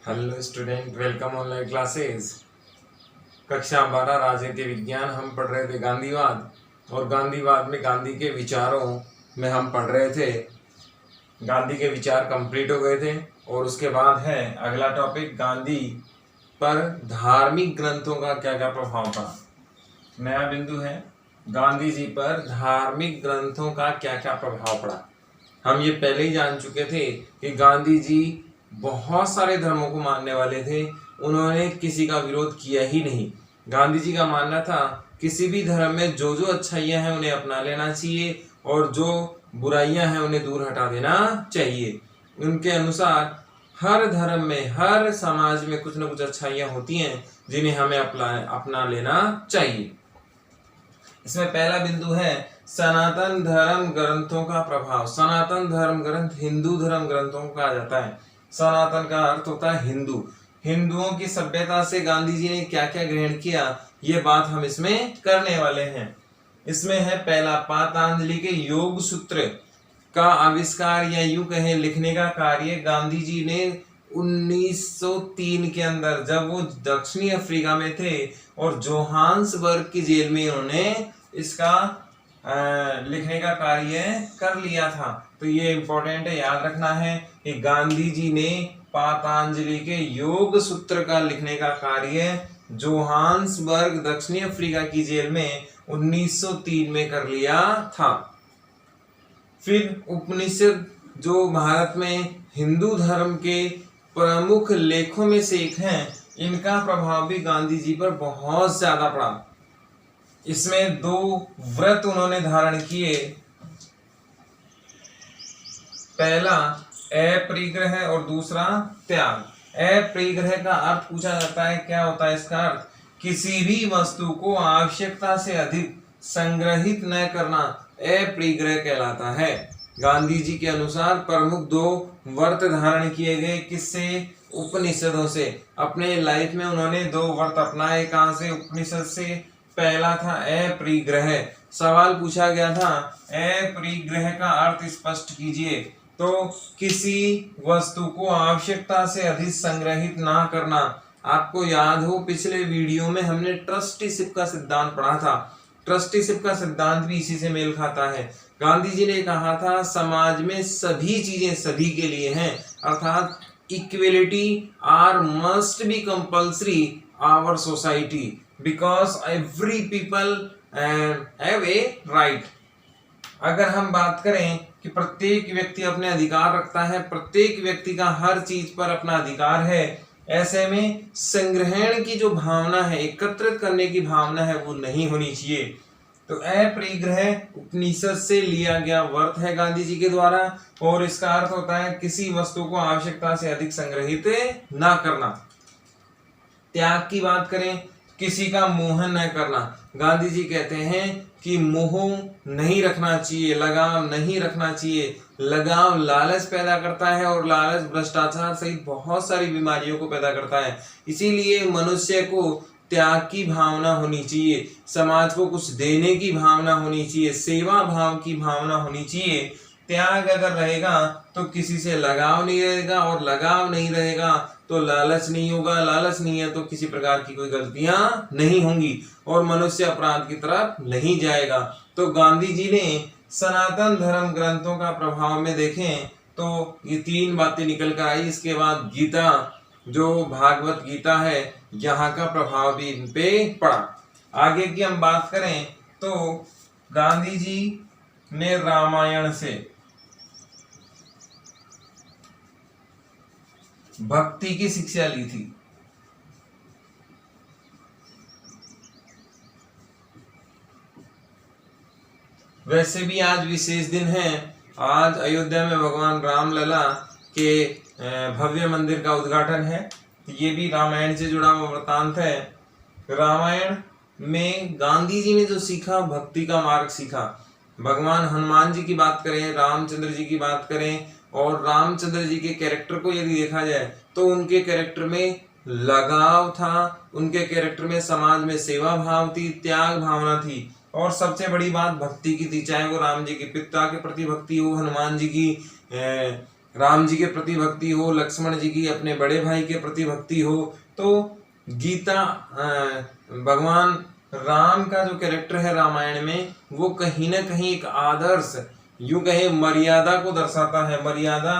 Hello student, welcome online classes. कक्षा 12 राजनीति विज्ञान हम पढ़ रहे थे गांधीवाद, और गांधीवाद में गांधी के विचारों में हम पढ़ रहे थे। गांधी के विचार कंप्लीट हो गए थे और उसके बाद है अगला टॉपिक, गांधी पर धार्मिक ग्रंथों का क्या क्या प्रभाव पड़ा। नया बिंदु है गांधी जी पर धार्मिक ग्रंथों का क्या क्या प्रभाव पड़ा। हम ये पहले ही जान चुके थे कि गांधी जी बहुत सारे धर्मों को मानने वाले थे, उन्होंने किसी का विरोध किया ही नहीं। गांधी जी का मानना था किसी भी धर्म में जो जो अच्छाइयां हैं उन्हें अपना लेना चाहिए और जो बुराइयां हैं उन्हें दूर हटा देना चाहिए। उनके अनुसार हर धर्म में, हर समाज में कुछ न कुछ अच्छाइयां होती हैं जिन्हें हमें अपना लेना चाहिए। इसमें पहला बिंदु है सनातन धर्म ग्रंथों का प्रभाव। सनातन धर्म ग्रंथ हिंदू धर्म ग्रंथों को कहा जाता है। सनातन का अर्थ होता है हिंदू। हिंदुओं की सभ्यता से गांधी जी ने क्या क्या ग्रहण किया, ये बात हम इसमें करने वाले हैं। इसमें है पहला, पातंजलि के योग सूत्र का आविष्कार या यूं कहें लिखने का कार्य गांधी जी ने 1903 के अंदर, जब वो दक्षिणी अफ्रीका में थे और जोहान्सबर्ग की जेल में उन्होंने इसका लिखने का कार्य कर लिया था। तो ये इंपॉर्टेंट है, याद रखना है कि गांधी जी ने पातंजलि के योग सूत्र का लिखने का कार्य जोहान्सबर्ग दक्षिणी अफ्रीका की जेल में 1903 में कर लिया था। फिर उपनिषद जो भारत में हिंदू धर्म के प्रमुख लेखों में से एक हैं, इनका प्रभाव भी गांधी जी पर बहुत ज्यादा पड़ा। इसमें दो व्रत उन्होंने धारण किए, पहला अपरिग्रह और दूसरा त्याग। अपरिग्रह का अर्थ पूछा जाता है, क्या होता है इसका अर्थ? किसी भी वस्तु को आवश्यकता से अधिक संग्रहित न करना अपरिग्रह कहलाता है। गांधी जी के अनुसार प्रमुख दो व्रत धारण किए गए, किससे? उपनिषदों से। अपने लाइफ में उन्होंने दो व्रत अपनाए, कहां से? उपनिषद से। पहला था अपरिग्रह। सवाल पूछा गया था अपरिग्रह का अर्थ स्पष्ट कीजिए, तो किसी वस्तु को आवश्यकता से अधिक संग्रहित ना करना। आपको याद हो पिछले वीडियो में हमने ट्रस्टीशिप का सिद्धांत पढ़ा था। ट्रस्टीशिप का सिद्धांत भी इसी से मेल खाता है। गांधी जी ने कहा था समाज में सभी चीजें सभी के लिए हैं, अर्थात equality are must be compulsory our society because every people have a right. अगर हम बात करें कि प्रत्येक व्यक्ति अपने अधिकार रखता है, प्रत्येक व्यक्ति का हर चीज पर अपना अधिकार है, ऐसे में संग्रहण की जो भावना है, एकत्रित करने की भावना है, वो नहीं होनी चाहिए। तो अपरिग्रह उपनिषद से लिया गया व्रत है गांधी जी के द्वारा, और इसका अर्थ होता है किसी वस्तु को आवश्यकता से अधिक संग्रहित ना करना। त्याग की बात करें, किसी का मोह न करना। गांधी जी कहते हैं कि मोह नहीं रखना चाहिए, लगाव नहीं रखना चाहिए। लगाव लालच पैदा करता है और लालच भ्रष्टाचार सहित बहुत सारी बीमारियों को पैदा करता है। इसीलिए मनुष्य को त्याग की भावना होनी चाहिए, समाज को कुछ देने की भावना होनी चाहिए, सेवा भाव की भावना होनी चाहिए। त्याग अगर रहेगा तो किसी से लगाव नहीं रहेगा, और लगाव नहीं रहेगा तो लालच नहीं होगा, लालच नहीं है तो किसी प्रकार की कोई गलतियां नहीं होंगी और मनुष्य अपराध की तरफ नहीं जाएगा। तो गांधी जी ने सनातन धर्म ग्रंथों का प्रभाव में देखें तो ये तीन बातें निकल कर आई। इसके बाद गीता, जो भागवत गीता है, यहाँ का प्रभाव भी इन पे पड़ा। आगे की हम बात करें तो गांधी जी ने रामायण से भक्ति की शिक्षा ली थी। वैसे भी आज विशेष दिन है, आज अयोध्या में भगवान रामलला के भव्य मंदिर का उद्घाटन है। ये भी रामायण से जुड़ा हुआ वृतांत है। रामायण में गांधी जी ने जो सीखा, भक्ति का मार्ग सीखा। भगवान हनुमान जी की बात करें, रामचंद्र जी की बात करें, और रामचंद्र जी के कैरेक्टर को यदि देखा जाए तो उनके कैरेक्टर में लगाव था, उनके कैरेक्टर में समाज में सेवा भाव थी, त्याग भावना थी, और सबसे बड़ी बात भक्ति की थी। चाहे वो राम जी के पिता के प्रति भक्ति हो, हनुमान जी की राम जी के प्रति भक्ति हो, लक्ष्मण जी की अपने बड़े भाई के प्रति भक्ति हो, तो गीता भगवान राम का जो कैरेक्टर है रामायण में, वो कहीं ना कहीं एक आदर्श, यूं कहे मर्यादा को दर्शाता है, मर्यादा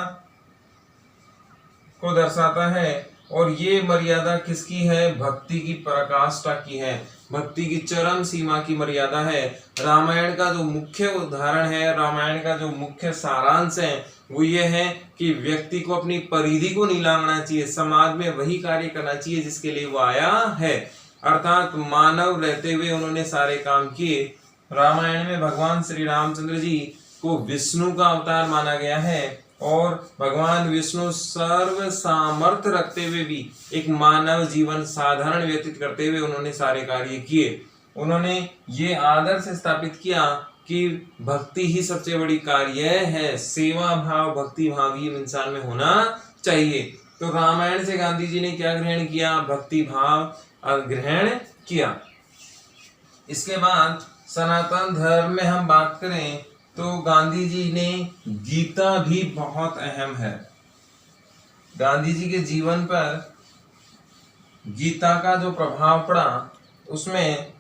को दर्शाता है। और ये मर्यादा किसकी है? भक्ति की पराकाष्ठा की है, भक्ति की चरम सीमा की मर्यादा है। रामायण का जो मुख्य उदाहरण है, रामायण का जो मुख्य सारांश है, वो ये है कि व्यक्ति को अपनी परिधि को नहीं लांघना चाहिए, समाज में वही कार्य करना चाहिए जिसके लिए वो आया है। अर्थात मानव रहते हुए उन्होंने सारे काम किए। रामायण में भगवान श्री रामचंद्र जी को विष्णु का अवतार माना गया है, और भगवान विष्णु सर्व सामर्थ्य रखते हुए भी एक मानव जीवन साधारण व्यतीत करते हुए उन्होंने सारे कार्य किए। उन्होंने ये आदर्श स्थापित किया कि भक्ति ही सबसे बड़ी कार्य है, सेवा भाव भक्ति भाव ही इंसान में होना चाहिए। तो रामायण से गांधी जी ने क्या ग्रहण किया? भक्ति भाव ग्रहण किया। इसके बाद सनातन धर्म में हम बात करें तो गांधी जी ने गीता भी बहुत अहम है। गांधी जी के जीवन पर गीता का जो प्रभाव पड़ा, उसमें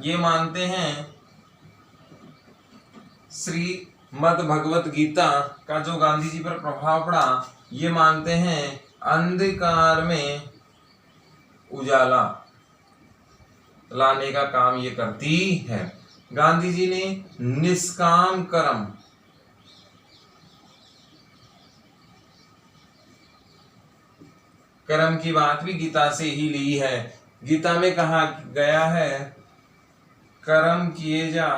ये मानते हैं श्रीमद् भगवत गीता का जो गांधी जी पर प्रभाव पड़ा, ये मानते हैं अंधकार में उजाला लाने का काम ये करती है। गांधी जी ने निष्काम कर्म, कर्म की बात भी गीता से ही ली है। गीता में कहा गया है, कर्म किए जा,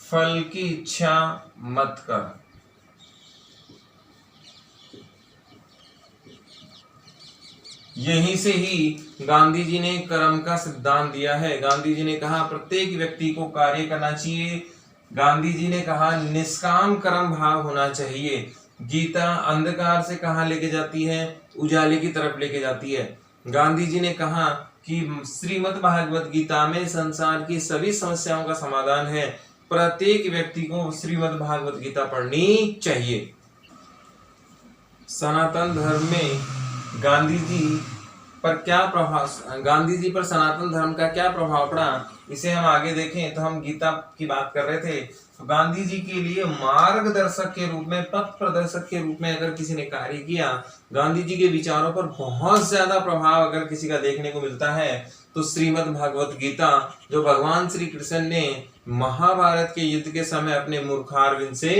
फल की इच्छा मत कर। यहीं से ही गांधी जी ने कर्म का सिद्धांत दिया है। गांधी जी ने कहा प्रत्येक व्यक्ति को कार्य करना चाहिए। गांधी जी ने कहा निष्काम कर्म भाव होना चाहिए। गीता अंधकार से कहाँ लेके जाती है? उजाले की तरफ लेके जाती है। गांधी जी ने कहा कि श्रीमद् भागवत गीता में संसार की सभी समस्याओं का समाधान है। प्रत्येक व्यक्ति को श्रीमद् भागवत गीता पढ़नी चाहिए। सनातन धर्म में गांधी जी पर क्या प्रभाव, गांधी जी पर सनातन धर्म का क्या प्रभाव पड़ा, इसे हम आगे देखें। तो हम गीता की बात कर रहे थे, तो गांधी जी के लिए मार्गदर्शक के रूप में, पथ प्रदर्शक के रूप में अगर किसी ने कार्य किया, गांधी जी के विचारों पर बहुत ज्यादा प्रभाव अगर किसी का देखने को मिलता है, तो श्रीमद् भागवत गीता, जो भगवान श्री कृष्ण ने महाभारत के युद्ध के समय अपने मूर्खारविंद से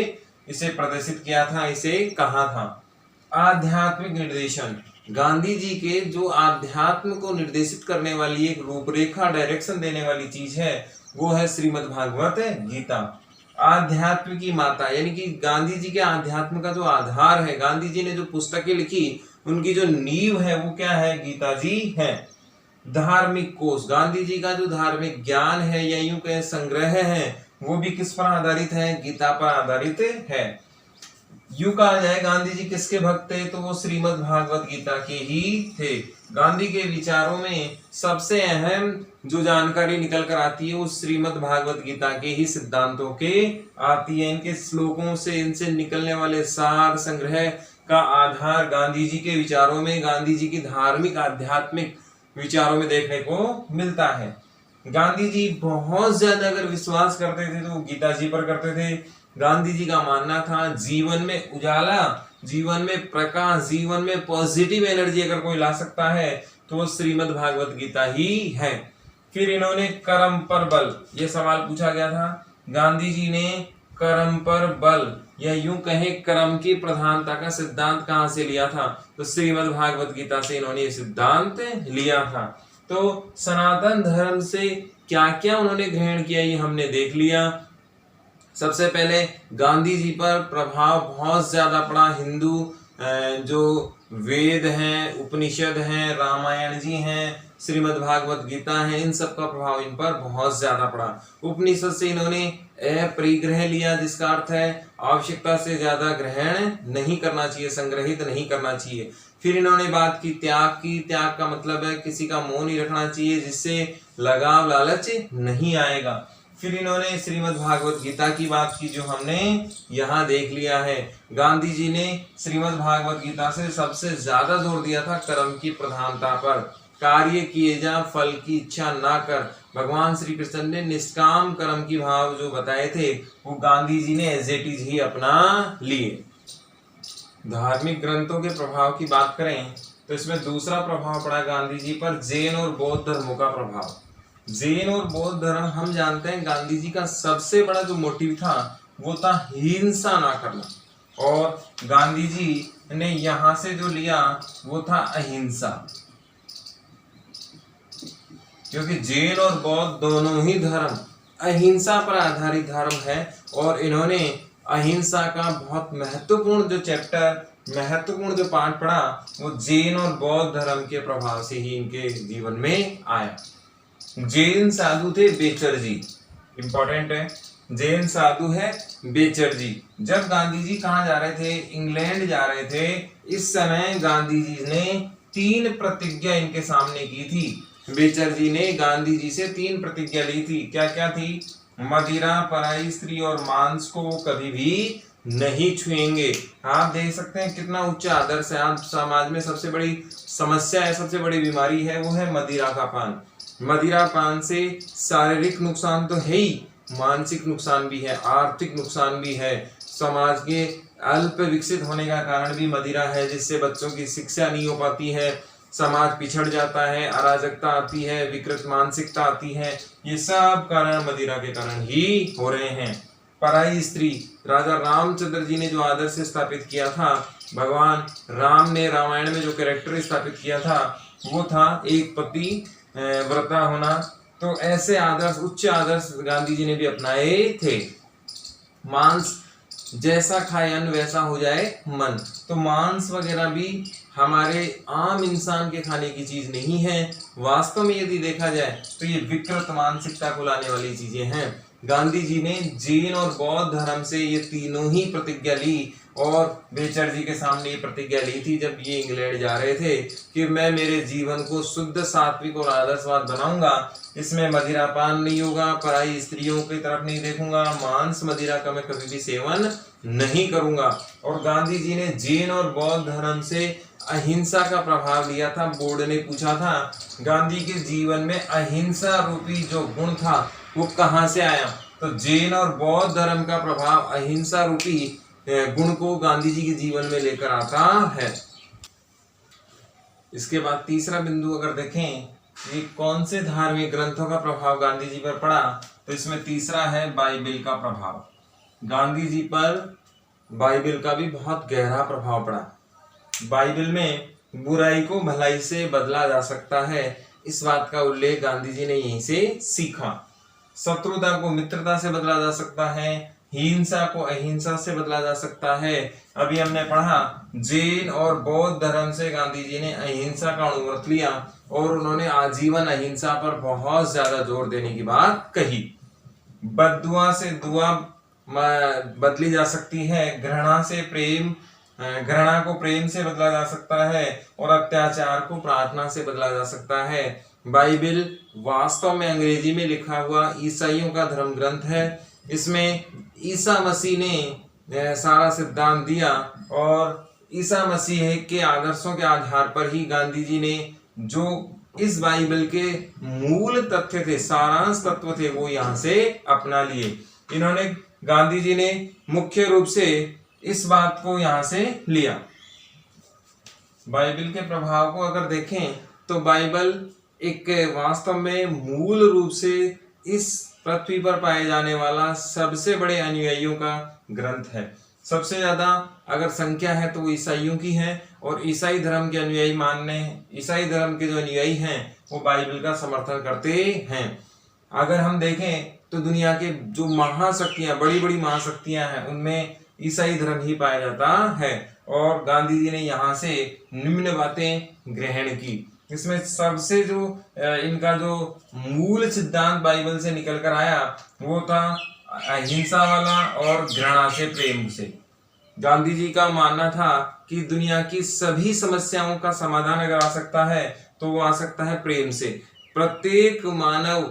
इसे प्रदर्शित किया था, इसे कहा था आध्यात्मिक निर्देशन। गांधी जी के जो आध्यात्म को निर्देशित करने वाली एक रूपरेखा, डायरेक्शन देने वाली चीज है, वो है श्रीमद् भागवत गीता। आध्यात्म की माता, यानी कि गांधी जी के आध्यात्म का जो आधार है, गांधी जी ने जो पुस्तकें लिखी, उनकी जो नींव है वो क्या है? गीता जी है। धार्मिक कोश, गांधी जी का जो धार्मिक ज्ञान है या यूं कहें संग्रह है, वो भी किस पर आधारित है? गीता पर आधारित है। यूं कहा जाए गांधी जी किसके भक्त थे, तो वो श्रीमद् भागवत गीता के ही थे। गांधी के विचारों में सबसे अहम जो जानकारी निकल कर आती है, वो श्रीमद् भागवत गीता के ही सिद्धांतों के आती है। इनके श्लोकों से, इनसे निकलने वाले सार संग्रह का आधार गांधी जी के विचारों में, गांधी जी की धार्मिक आध्यात्मिक विचारों में देखने को मिलता है। गांधी जी बहुत ज्यादा अगर विश्वास करते थे तो वो गीता जी पर करते थे। गांधी जी का मानना था जीवन में उजाला, जीवन में प्रकाश, जीवन में पॉजिटिव एनर्जी अगर कोई ला सकता है तो वो श्रीमद् भागवत गीता ही है। फिर इन्होंने कर्म पर बल, ये सवाल पूछा गया था, गांधी जी ने कर्म पर बल या यूं कहें कर्म की प्रधानता का सिद्धांत कहां से लिया था, तो श्रीमद् भागवत गीता से इन्होंने ये सिद्धांत लिया था। तो सनातन धर्म से क्या क्या उन्होंने ग्रहण किया ये हमने देख लिया। सबसे पहले गांधी जी पर प्रभाव बहुत ज्यादा पड़ा हिंदू जो वेद हैं, उपनिषद हैं, रामायण जी हैं, श्रीमद् भागवत गीता है, इन सब का प्रभाव इन पर बहुत ज्यादा पड़ा। उपनिषद से इन्होंने अपरिग्रह लिया, जिसका अर्थ है आवश्यकता से ज्यादा ग्रहण नहीं करना चाहिए, संग्रहित नहीं करना चाहिए। फिर इन्होंने बात की त्याग की, त्याग का मतलब है किसी का मोह नहीं रखना चाहिए, जिससे लगाव लालच नहीं आएगा। फिर इन्होंने श्रीमद् भागवत गीता की बात की, जो हमने यहाँ देख लिया है। गांधी जी ने श्रीमद् भागवत गीता से सबसे ज्यादा जोर दिया था कर्म की प्रधानता पर। कार्य किए जा, फल की इच्छा ना कर। भगवान श्री कृष्ण ने निष्काम कर्म की भाव जो बताए थे, वो गांधी जी ने एज इट इज ही अपना लिए। धार्मिक ग्रंथों के प्रभाव की बात करें तो इसमें दूसरा प्रभाव पड़ा गांधी जी पर, जैन और बौद्ध धर्मों का प्रभाव। जैन और बौद्ध धर्म, हम जानते हैं गांधी जी का सबसे बड़ा जो मोटिव था वो था हिंसा ना करना, और गांधी जी ने यहां से जो लिया वो था अहिंसा। क्योंकि जैन और बौद्ध दोनों ही धर्म अहिंसा पर आधारित धर्म है, और इन्होंने अहिंसा का बहुत महत्वपूर्ण जो चैप्टर, महत्वपूर्ण जो पाठ पढ़ा, वो जैन और बौद्ध धर्म के प्रभाव से ही इनके जीवन में आया। जैन साधु थे बेचर जी, इंपॉर्टेंट है, जैन साधु है बेचर जी। जब गांधी जी कहाँ जा रहे थे? इंग्लैंड जा रहे थे। इस समय गांधी जी ने 3 प्रतिज्ञा इनके सामने की थी। बेचर जी ने गांधी जी से 3 प्रतिज्ञा ली थी। क्या क्या थी? मदिरा, पराई स्त्री और मांस को वो कभी भी नहीं छुएंगे। आप देख सकते हैं कितना उच्च आदर्श है। आप समाज में सबसे बड़ी समस्या है, सबसे बड़ी बीमारी है, वो है मदिरा का पान। मदिरा पान से शारीरिक नुकसान तो है ही, मानसिक नुकसान भी है, आर्थिक नुकसान भी है। समाज के अल्प विकसित होने का कारण भी मदिरा है, जिससे बच्चों की शिक्षा नहीं हो पाती है, समाज पिछड़ जाता है, अराजकता आती है, विकृत मानसिकता आती है। ये सब कारण मदिरा के कारण ही हो रहे हैं। पराई स्त्री, राजा रामचंद्र जी ने जो आदर्श स्थापित किया था, भगवान राम ने रामायण में जो कैरेक्टर स्थापित किया था, वो था एक पति व्रता होना। तो ऐसे आदर्श, उच्च आदर्श गांधी जी ने भी अपनाए थे। मांस, जैसा खाए अन्न वैसा हो जाए मन। तो मांस वगैरह भी हमारे आम इंसान के खाने की चीज नहीं है। वास्तव में यदि देखा जाए तो ये विकृत मानसिकता को लाने वाली चीजें हैं। गांधी जी ने जैन और बौद्ध धर्म से ये तीनों ही प्रतिज्ञा ली, और बेचर जी के सामने ये प्रतिज्ञा ली थी जब ये इंग्लैंड जा रहे थे कि मैं मेरे जीवन को शुद्ध, सात्विक और आदर्शवाद बनाऊंगा। इसमें मदिरा पान नहीं होगा, पराई स्त्रियों की तरफ नहीं देखूंगा, मांस मदिरा का मैं कभी भी सेवन नहीं करूंगा। और गांधी जी ने जैन और बौद्ध धर्म से अहिंसा का प्रभाव लिया था। बोर्ड ने पूछा था गांधी के जीवन में अहिंसा रूपी जो गुण था वो कहाँ से आया? तो जैन और बौद्ध धर्म का प्रभाव अहिंसा रूपी गुण को गांधी जी के जीवन में लेकर आता है। इसके बाद तीसरा बिंदु अगर देखें, ये कौन से धार्मिक ग्रंथों का प्रभाव गांधी जी पर पड़ा, तो इसमें तीसरा है बाइबिल का प्रभाव। गांधी जी पर बाइबिल का भी बहुत गहरा प्रभाव पड़ा। बाइबिल में बुराई को भलाई से बदला जा सकता है, इस बात का उल्लेख गांधी जी ने यहीं से सीखा। शत्रुता को मित्रता से बदला जा सकता है, हिंसा को अहिंसा से बदला जा सकता है। अभी हमने पढ़ा जैन और बौद्ध धर्म से गांधी जी ने अहिंसा का अनुव्रत लिया, और उन्होंने आजीवन अहिंसा पर बहुत ज्यादा जोर देने की बात कही। बद्दुआ से दुआ बदली जा सकती है, घृणा से प्रेम, घृणा को प्रेम से बदला जा सकता है, और अत्याचार को प्रार्थना से बदला जा सकता है। बाइबिल वास्तव में अंग्रेजी में लिखा हुआ ईसाइयों का धर्म ग्रंथ है। इसमें ईसा मसीह ने सारा सिद्धांत दिया, और ईसा मसीह के आदर्शों के आधार पर ही गांधी जी ने जो इस बाइबल के मूल तथ्य थे, सारांश तत्व थे, वो यहाँ से अपना लिए। इन्होंने, गांधी जी ने मुख्य रूप से इस बात को यहाँ से लिया। बाइबल के प्रभाव को अगर देखें तो बाइबल एक वास्तव में मूल रूप से इस पृथ्वी पर पाए जाने वाला सबसे बड़े अनुयायियों का ग्रंथ है। सबसे ज्यादा अगर संख्या है तो वो ईसाइयों की है, और ईसाई धर्म के अनुयायी ईसाई धर्म के जो अनुयायी हैं वो बाइबल का समर्थन करते हैं। अगर हम देखें तो दुनिया के जो महाशक्तियां, बड़ी बड़ी महाशक्तियां हैं, उनमें ईसाई धर्म ही पाया जाता है, और गांधी जी ने यहाँ से निम्न बातें ग्रहण की। इसमें सबसे जो इनका जो मूल सिद्धांत बाइबल से निकल कर आया वो था अहिंसा वाला और घृणा से प्रेम से। गांधी जी का मानना था कि दुनिया की सभी समस्याओं का समाधान अगर आ सकता है तो वो आ सकता है प्रेम से। प्रत्येक मानव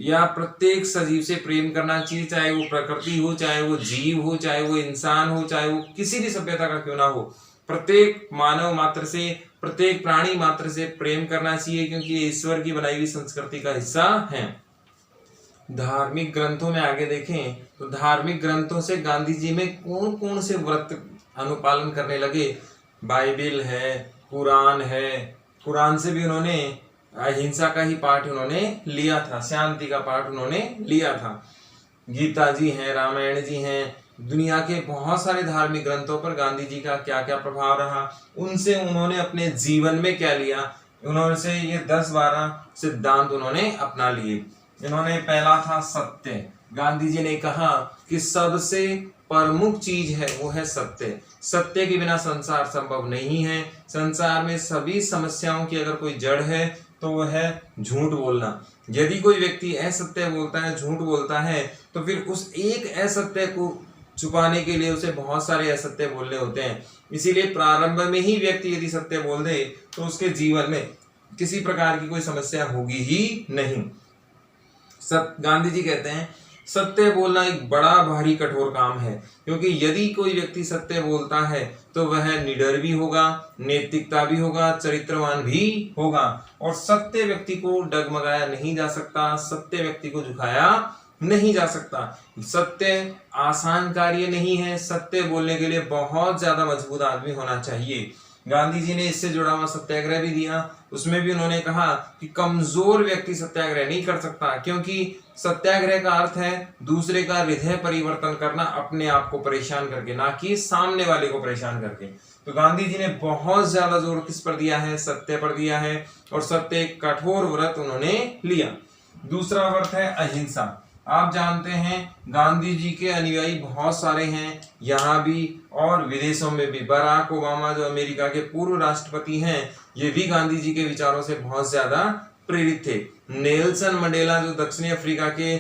या प्रत्येक सजीव से प्रेम करना चाहिए, चाहे वो प्रकृति हो, चाहे वो जीव हो, चाहे वो इंसान हो, चाहे वो किसी भी सभ्यता का क्यों ना हो। प्रत्येक मानव मात्र से, प्रत्येक प्राणी मात्र से प्रेम करना चाहिए, क्योंकि ये ईश्वर की बनाई हुई संस्कृति का हिस्सा है। धार्मिक ग्रंथों में आगे देखें तो धार्मिक ग्रंथों से गांधी जी में कौन कौन से व्रत अनुपालन करने लगे। बाइबिल है, कुरान है, कुरान से भी उन्होंने अहिंसा का ही पाठ उन्होंने लिया था, शांति का पाठ उन्होंने लिया था। गीता जी हैं, रामायण जी हैं, दुनिया के बहुत सारे धार्मिक ग्रंथों पर गांधी जी का क्या क्या प्रभाव रहा, उनसे उन्होंने अपने जीवन में क्या लिया, उन्होंने से ये 10-12 सिद्धांत उन्होंने अपना लिए। इन्होंने पहला था सत्य। गांधी जी ने कहा कि सबसे प्रमुख चीज है वो है सत्य। सत्य के बिना संसार संभव नहीं है। संसार में सभी समस्याओं की अगर कोई जड़ है तो वो है झूठ बोलना। यदि कोई व्यक्ति असत्य बोलता है, झूठ बोलता है, तो फिर उस एक असत्य को छुपाने के लिए उसे बहुत सारे असत्य बोलने होते हैं। इसीलिए प्रारंभ में ही व्यक्ति यदि सत्य बोल दे तो उसके जीवन में किसी प्रकार की कोई समस्या होगी ही नहीं। गांधी जी कहते हैं सत्य बोलना एक बड़ा भारी कठोर काम है, क्योंकि यदि कोई व्यक्ति सत्य बोलता है तो वह निडर भी होगा, नैतिकता भी होगा, चरित्रवान भी होगा। और सत्य व्यक्ति को डगमगाया नहीं जा सकता, सत्य व्यक्ति को झुकाया नहीं जा सकता। सत्य आसान कार्य नहीं है। सत्य बोलने के लिए बहुत ज्यादा मजबूत आदमी होना चाहिए। गांधी जी ने इससे जुड़ा हुआ सत्याग्रह भी दिया। उसमें भी उन्होंने कहा कि कमजोर व्यक्ति सत्याग्रह नहीं कर सकता, क्योंकि सत्याग्रह का अर्थ है दूसरे का हृदय परिवर्तन करना, अपने आप को परेशान करके, ना कि सामने वाले को परेशान करके। तो गांधी जी ने बहुत ज्यादा जोर किस पर दिया है? सत्य पर दिया है। और सत्य एक कठोर व्रत उन्होंने लिया। दूसरा व्रत है अहिंसा। आप जानते हैं गांधी जी के अनुयायी बहुत सारे हैं, यहाँ भी और विदेशों में भी। बराक ओबामा जो अमेरिका के पूर्व राष्ट्रपति हैं, ये भी गांधी जी के विचारों से बहुत ज्यादा प्रेरित थे। नेल्सन मंडेला जो दक्षिणी अफ्रीका के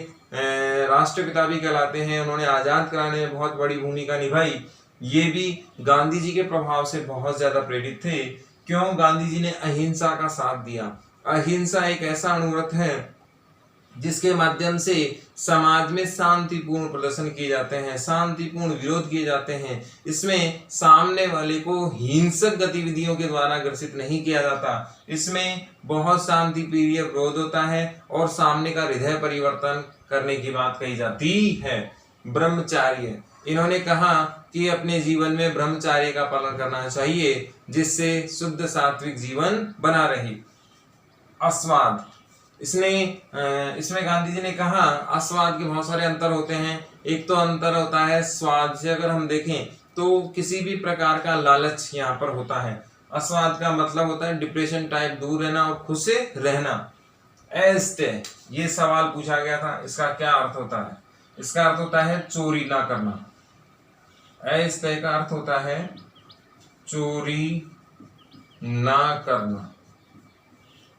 राष्ट्रपिता भी कहलाते हैं, उन्होंने आजाद कराने में बहुत बड़ी भूमिका निभाई। ये भी गांधी जी के प्रभाव से बहुत ज्यादा प्रेरित थे। क्यों? गांधी जी ने अहिंसा का साथ दिया। अहिंसा एक ऐसा अणुव्रत है जिसके माध्यम से समाज में शांतिपूर्ण प्रदर्शन किए जाते हैं, शांतिपूर्ण विरोध किए जाते हैं। इसमें सामने वाले को हिंसक गतिविधियों के द्वारा ग्रसित नहीं किया जाता। इसमें बहुत शांति प्रिय विरोध होता है और सामने का हृदय परिवर्तन करने की बात कही जाती है। ब्रह्मचर्य, इन्होंने कहा कि अपने जीवन में ब्रह्मचर्य का पालन करना चाहिए, जिससे शुद्ध सात्विक जीवन बना रहे। अस्वाद, इसमें गांधी जी ने कहा अस्वाद के बहुत सारे अंतर होते हैं। एक तो अंतर होता है स्वाद से, अगर हम देखें तो किसी भी प्रकार का लालच यहाँ पर होता है। अस्वाद का मतलब होता है डिप्रेशन टाइप, दूर रहना और खुश से रहना। अस्त्य, ये सवाल पूछा गया था, इसका क्या अर्थ होता है? इसका अर्थ होता है चोरी ना करना। अस्त्य का अर्थ होता है चोरी ना करना।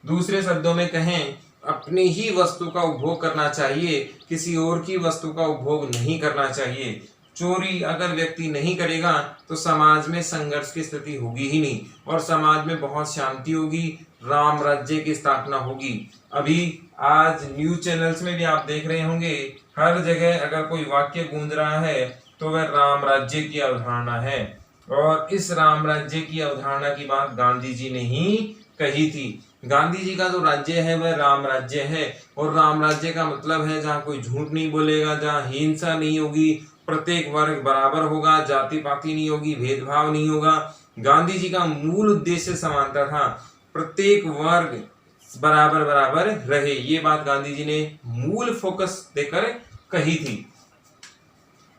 दूसरे शब्दों में कहें, अपनी ही वस्तु का उपभोग करना चाहिए, किसी और की वस्तु का उपभोग नहीं करना चाहिए। चोरी अगर व्यक्ति नहीं करेगा तो समाज में संघर्ष की स्थिति होगी ही नहीं, और समाज में बहुत शांति होगी, राम राज्य की स्थापना होगी। अभी आज न्यूज चैनल्स में भी आप देख रहे होंगे, हर जगह अगर कोई वाक्य गूंज रहा है तो वह राम राज्य की अवधारणा है। और इस राम राज्य की अवधारणा की बात गांधी जी ने ही कही थी। गांधी जी का जो राज्य है वह राम राज्य है, और राम राज्य का मतलब है जहाँ कोई झूठ नहीं बोलेगा, जहाँ हिंसा नहीं होगी, प्रत्येक वर्ग बराबर होगा, जाति पाति नहीं होगी, भेदभाव नहीं होगा। गांधी जी का मूल उद्देश्य समानता था, प्रत्येक वर्ग बराबर बराबर रहे। ये बात गांधी जी ने मूल फोकस देकर कही थी।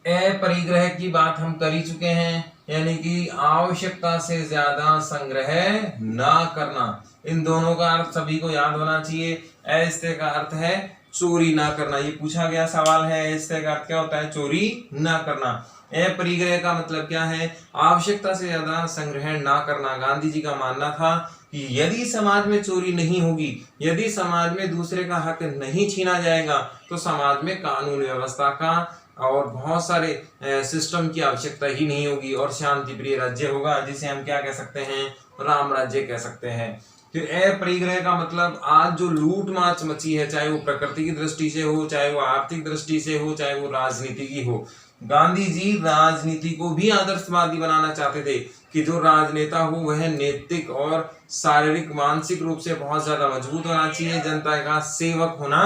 अपरिग्रह की बात हम कर ही चुके हैं, यानी कि आवश्यकता से ज्यादा संग्रह ना करना। इन दोनों का अर्थ सभी को याद होना चाहिए। अस्त्य का अर्थ है चोरी ना करना, ये पूछा गया सवाल है। अस्त्य का अर्थ क्या होता है? चोरी ना करना। अपरिग्रह का मतलब क्या है? आवश्यकता से ज्यादा संग्रह ना करना। गांधी जी का मानना था कि यदि समाज में चोरी नहीं होगी, यदि समाज में दूसरे का हक नहीं छीना जाएगा, तो समाज में कानून व्यवस्था का और बहुत सारे सिस्टम की आवश्यकता ही नहीं होगी, और शांति प्रिय राज्य होगा, जिसे हम क्या कह सकते हैं? राम राज्य कह सकते हैं। फिर अपरिग्रह का मतलब आज जो लूट मार मची है, चाहे वो प्रकृति की दृष्टि से हो, चाहे वो आर्थिक दृष्टि से हो, चाहे वो राजनीति की हो। गांधी जी राजनीति को भी आदर्शवादी बनाना चाहते थे कि जो राजनेता हो वह नैतिक और शारीरिक मानसिक रूप से बहुत ज्यादा मजबूत होना चाहिए, जनता का सेवक होना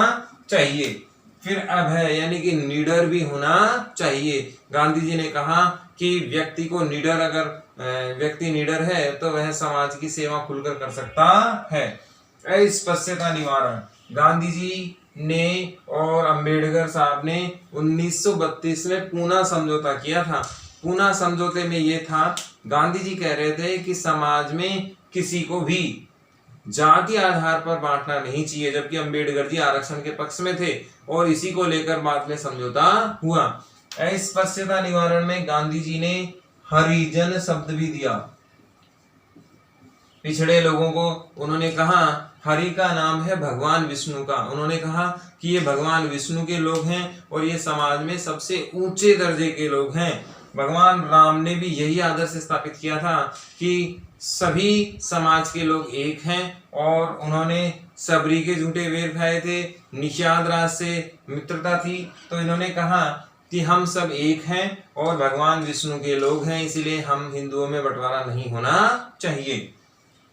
चाहिए। फिर अभय यानी कि निडर भी होना चाहिए। गांधी जी ने कहा कि व्यक्ति को निडर, अगर व्यक्ति निडर है तो वह समाज की सेवा खुलकर कर सकता है। अस्पृश्यता निवारण, गांधी जी ने और अंबेडकर साहब ने 1932 में पूना समझौता किया था। पूना समझौते में ये था, गांधी जी कह रहे थे कि समाज में किसी को भी जाति आधार पर बांटना नहीं चाहिए, जबकि अंबेडकर जी आरक्षण के पक्ष में थे और इसी को लेकर बाद में समझौता हुआ। अस्पृश्यता निवारण में गांधी जी ने हरिजन शब्द भी दिया। पिछड़े लोगों को उन्होंने कहा, हरि का नाम है भगवान विष्णु का। उन्होंने कहा कि ये भगवान विष्णु के लोग हैं और ये समाज में सबसे ऊंचे दर्जे के लोग हैं। भगवान राम ने भी यही आदर्श स्थापित किया था कि सभी समाज के लोग एक हैं, और उन्होंने सबरी के झूठे वेर खाए थे, निषाद राज से मित्रता थी, तो इन्होंने कहा कि हम सब एक हैं और भगवान विष्णु के लोग हैं, इसीलिए हम हिंदुओं में बंटवारा नहीं होना चाहिए।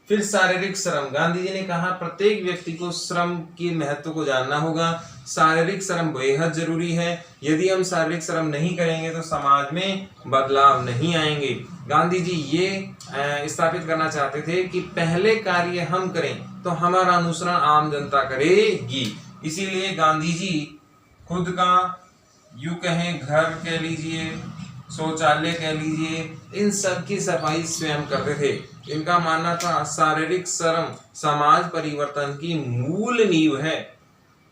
फिर शारीरिक श्रम, गांधी जी ने कहा प्रत्येक व्यक्ति को श्रम के महत्व को जानना होगा। शारीरिक श्रम बेहद जरूरी है। यदि हम शारीरिक श्रम नहीं करेंगे तो समाज में बदलाव नहीं आएंगे। गांधी जी ये स्थापित करना चाहते थे कि पहले कार्य हम करें तो हमारा अनुसरण आम जनता करेगी। इसीलिए गांधी जी खुद का, यूं कहें घर कह लीजिए, शौचालय कह लीजिए, इन सब की सफाई स्वयं करते थे। इनका मानना था शारीरिक श्रम समाज परिवर्तन की मूल नींव है।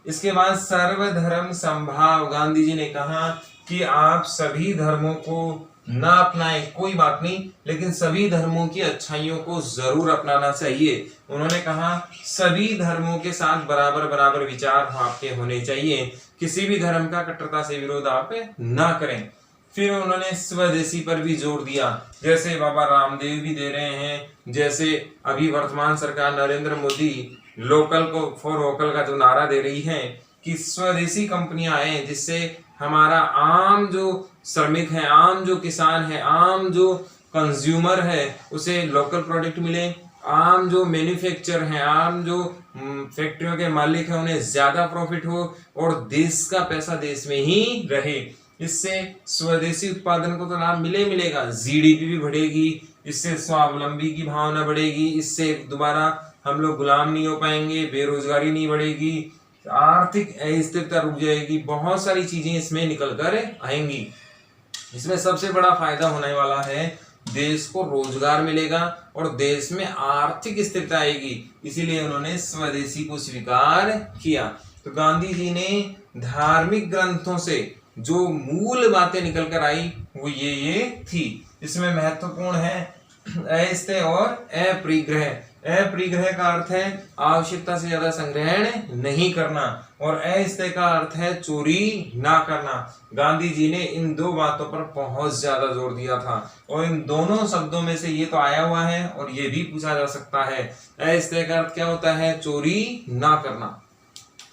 इसके बाद सर्वधर्म समभाव, गांधी जी ने कहा कि आप सभी धर्मों को ना अपनाएं कोई बात नहीं, लेकिन सभी धर्मों की अच्छाइयों को जरूर अपनाना चाहिए। उन्होंने कहा सभी धर्मों के साथ बराबर बराबर विचार आपके होने चाहिए, किसी भी धर्म का कट्टरता से विरोध आप ना करें। फिर उन्होंने स्वदेशी पर भी जोर दिया, जैसे बाबा रामदेव भी दे रहे हैं, जैसे अभी वर्तमान सरकार नरेंद्र मोदी लोकल को फॉर वोकल का जो नारा दे रही है कि स्वदेशी कंपनियां आए, जिससे हमारा आम जो श्रमिक है, आम जो किसान है, आम जो कंज्यूमर है उसे लोकल प्रोडक्ट मिले, आम जो मैन्युफैक्चर है, आम जो फैक्ट्रियों के मालिक है उन्हें ज्यादा प्रॉफिट हो और देश का पैसा देश में ही रहे। इससे स्वदेशी उत्पादन को तो लाभ मिलेगा, जीडीपी भी बढ़ेगी, इससे स्वावलंबी की भावना बढ़ेगी, इससे दोबारा हम लोग गुलाम नहीं हो पाएंगे, बेरोजगारी नहीं बढ़ेगी, आर्थिक अस्थिरता रुक जाएगी, बहुत सारी चीजें इसमें निकल कर आएंगी। इसमें सबसे बड़ा फायदा होने वाला है, देश को रोजगार मिलेगा और देश में आर्थिक स्थिरता आएगी। इसीलिए उन्होंने स्वदेशी को स्वीकार किया। तो गांधी जी ने धार्मिक ग्रंथों से जो मूल बातें निकल कर आई वो ये थी। इसमें महत्वपूर्ण है अस्तेय और अपरिग्रह। अपरिग्रह का अर्थ है आवश्यकता से ज्यादा संग्रहण नहीं करना, और अस्तेय का अर्थ है चोरी ना करना। गांधी जी ने इन दो बातों पर बहुत ज्यादा जोर दिया था, और इन दोनों शब्दों में से ये तो आया हुआ है और ये भी पूछा जा सकता है। अस्तेय का अर्थ क्या होता है? चोरी ना करना।